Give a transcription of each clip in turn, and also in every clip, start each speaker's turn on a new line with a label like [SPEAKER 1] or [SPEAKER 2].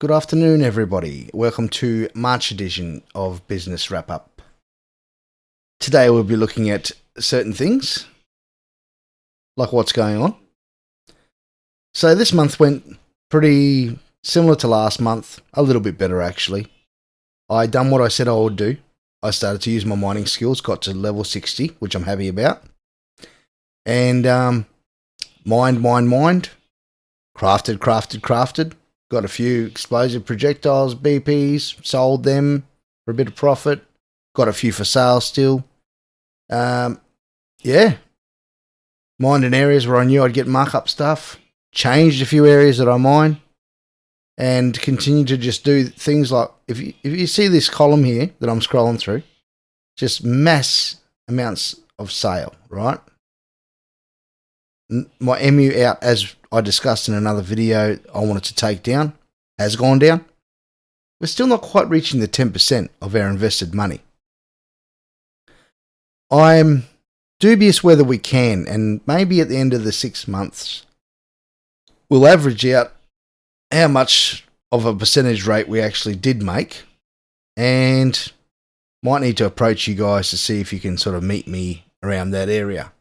[SPEAKER 1] Good afternoon, everybody. Welcome to March edition of Business Wrap Up. Today we'll be looking at certain things, like what's going on. So this month went pretty similar to last month, a little bit better actually. I done what I said I would do. I started to use my mining skills, got to level 60, which I'm happy about. And mined, crafted. Got a few explosive projectiles, BPs, sold them for a bit of profit. Got a few for sale still. Mined in areas where I knew I'd get markup stuff. Changed a few areas that I mine. And continue to just do things like, if you see this column here that I'm scrolling through, just mass amounts of sale, right? My MU out, as I discussed in another video I wanted to take down, has gone down. We're still not quite reaching the 10% of our invested money. I'm dubious whether we can, and maybe at the end of the 6 months, we'll average out how much of a percentage rate we actually did make, and might need to approach you guys to see if you can sort of meet me around that area.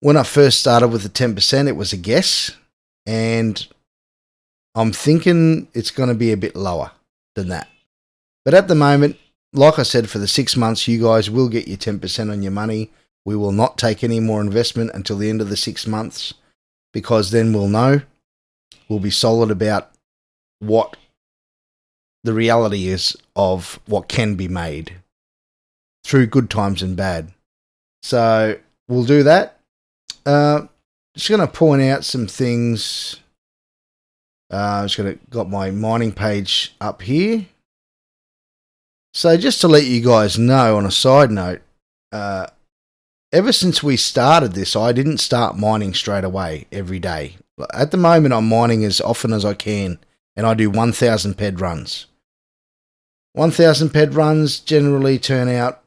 [SPEAKER 1] When I first started with the 10%, it was a guess, and I'm thinking it's going to be a bit lower than that. But at the moment, like I said, for the 6 months, you guys will get your 10% on your money. We will not take any more investment until the end of the 6 months, because then we'll know. We'll be solid about what the reality is of what can be made through good times and bad. So we'll do that. Just going to point out some things. I'm just going to got my mining page up here. So just to let you guys know, on a side note, ever since we started this, I didn't start mining straight away every day. At the moment, I'm mining as often as I can, and I do 1,000 ped runs. 1,000 ped runs generally turn out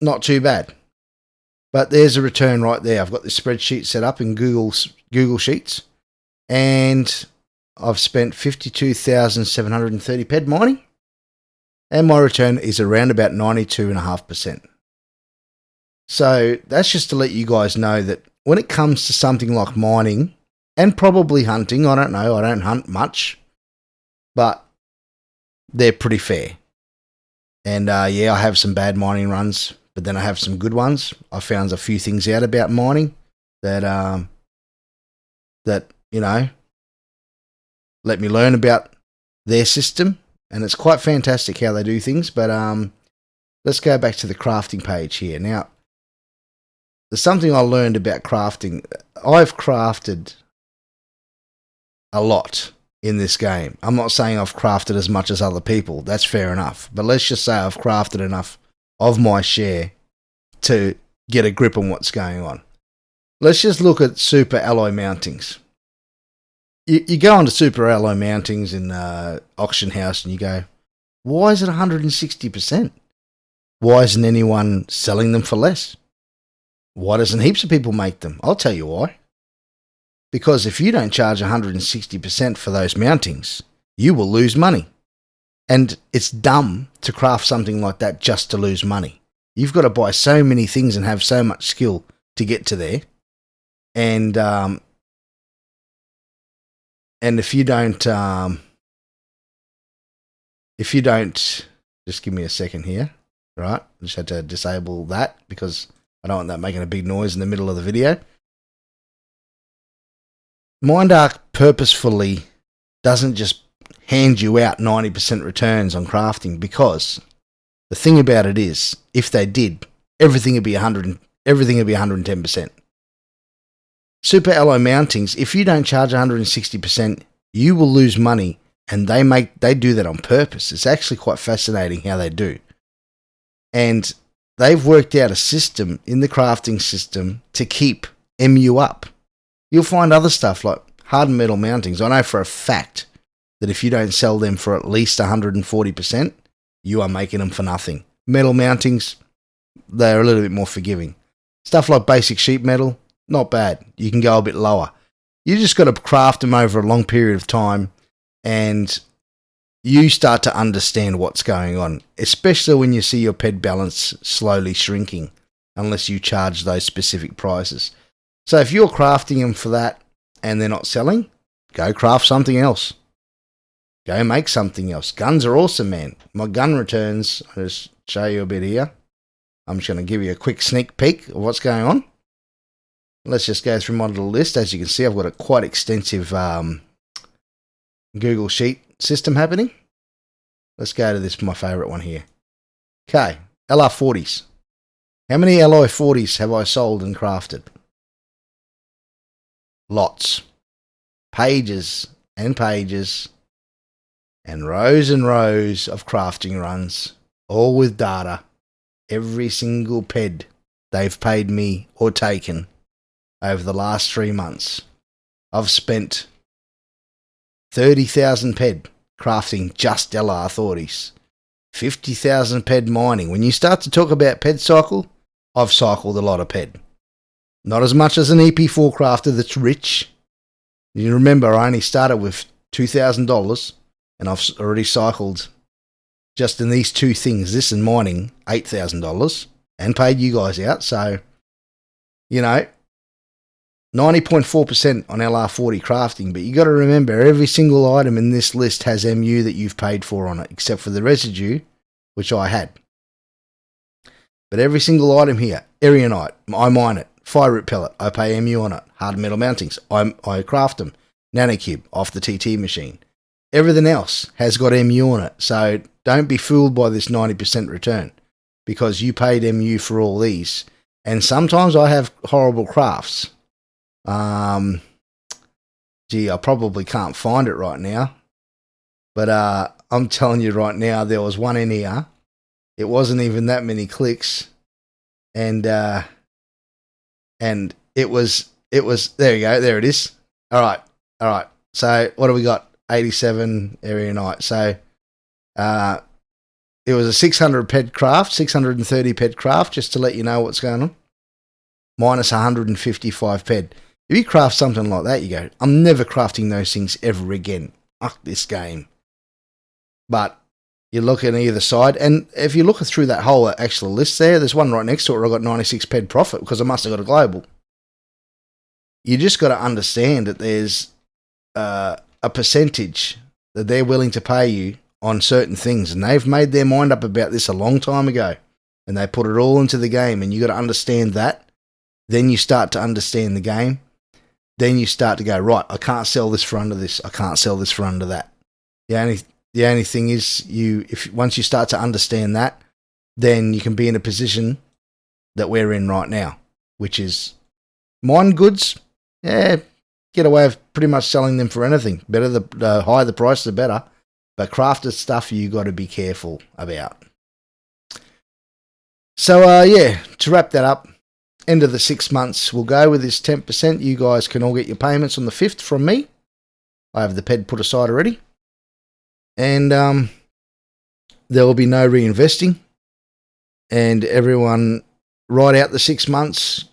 [SPEAKER 1] not too bad. But there's a return right there. I've got this spreadsheet set up in Google Sheets, and I've spent 52,730 ped mining, and my return is around about 92.5%. So that's just to let you guys know that when it comes to something like mining, and probably hunting, I don't know, I don't hunt much, but they're pretty fair. And I have some bad mining runs, but then I have some good ones. I found a few things out about mining that let me learn about their system, and it's quite fantastic how they do things. But let's go back to the crafting page here. Now, there's something I learned about crafting. I've crafted a lot in this game. I'm not saying I've crafted as much as other people. That's fair enough. But let's just say I've crafted enough of my share to get a grip on what's going on. Let's just look at super alloy mountings. You go onto super alloy mountings in auction house and you go, why is it 160%? Why isn't anyone selling them for less? Why doesn't heaps of people make them? I'll tell you why. Because if you don't charge 160% for those mountings, you will lose money. And it's dumb to craft something like that just to lose money. You've got to buy so many things and have so much skill to get to there. And if you don't, just give me a second here, right? I just had to disable that because I don't want that making a big noise in the middle of the video. Mindark purposefully doesn't just hand you out 90% returns on crafting, because the thing about it is, if they did, everything would be 110%. Super alloy mountings, if you don't charge 160%, you will lose money, and they do that on purpose. It's actually quite fascinating how they do. And they've worked out a system in the crafting system to keep MU up. You'll find other stuff like hardened metal mountings. I know for a fact that if you don't sell them for at least 140%, you are making them for nothing. Metal mountings, they're a little bit more forgiving. Stuff like basic sheet metal, not bad. You can go a bit lower. You just got to craft them over a long period of time, and you start to understand what's going on, especially when you see your PED balance slowly shrinking, unless you charge those specific prices. So if you're crafting them for that and they're not selling, go craft something else. Go make something else. Guns are awesome, man. My gun returns, I'll just show you a bit here. I'm just going to give you a quick sneak peek of what's going on. Let's just go through my little list. As you can see, I've got a quite extensive Google Sheet system happening. Let's go to this, my favourite one here. Okay, LR40s. How many LI40s have I sold and crafted? Lots. Pages and pages and rows of crafting runs, all with data. Every single PED they've paid me or taken over the last 3 months. I've spent 30,000 PED crafting just LR40s. 50,000 PED mining. When you start to talk about PED cycle, I've cycled a lot of PED. Not as much as an EP4 crafter that's rich. You remember, I only started with $2,000 and I've already cycled, just in these two things, this and mining, $8,000 and paid you guys out. So, 90.4% on LR40 crafting, but you got to remember every single item in this list has MU that you've paid for on it, except for the residue, which I had. But every single item here, Erionite, I mine it. Fire root pellet, I pay MU on it. Hard metal mountings, I craft them. Nanocube, off the TT machine. Everything else has got MU on it, so don't be fooled by this 90% return, because you paid MU for all these. And sometimes I have horrible crafts. I probably can't find it right now, but I'm telling you right now, there was one in here. It wasn't even that many clicks, and it was there you go, there it is. All right. So what do we got? 87 area night. So it was a 600 PED craft, 630 PED craft, just to let you know what's going on. Minus 155 PED. If you craft something like that, you go, I'm never crafting those things ever again. Fuck this game. But you look at either side, and if you look through that whole actual list there's one right next to it where I got 96 PED profit because I must have got a global. You just got to understand that there's a percentage that they're willing to pay you on certain things, and they've made their mind up about this a long time ago, and they put it all into the game, and you got to understand that. Then you start to understand the game. Then you start to go, right, I can't sell this for under this. I can't sell this for under that. The only thing is, once you start to understand that, then you can be in a position that we're in right now, which is mine goods. Yeah, get away with pretty much selling them for anything. Better the higher the price, the better. But crafted stuff, you got to be careful about. So to wrap that up, end of the 6 months, we'll go with this 10%. You guys can all get your payments on the 5th from me. I have the PED put aside already. And there will be no reinvesting. And everyone, ride out the 6 months,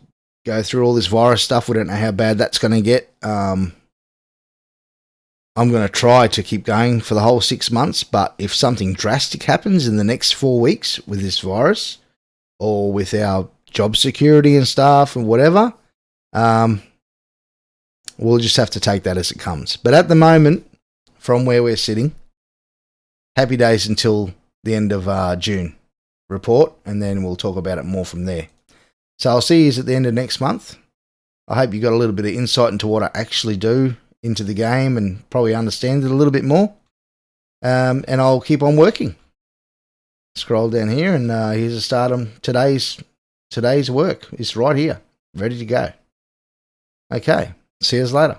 [SPEAKER 1] go through all this virus stuff. We don't know how bad that's going to get. I'm going to try to keep going for the whole 6 months. But if something drastic happens in the next 4 weeks with this virus, or with our job security and stuff and whatever, we'll just have to take that as it comes. But at the moment, from where we're sitting, happy days until the end of June report, and then we'll talk about it more from there. So I'll see you at the end of next month. I hope you got a little bit of insight into what I actually do into the game and probably understand it a little bit more. And I'll keep on working. Scroll down here, and here's a start on today's work. It's right here, ready to go. Okay, see you later.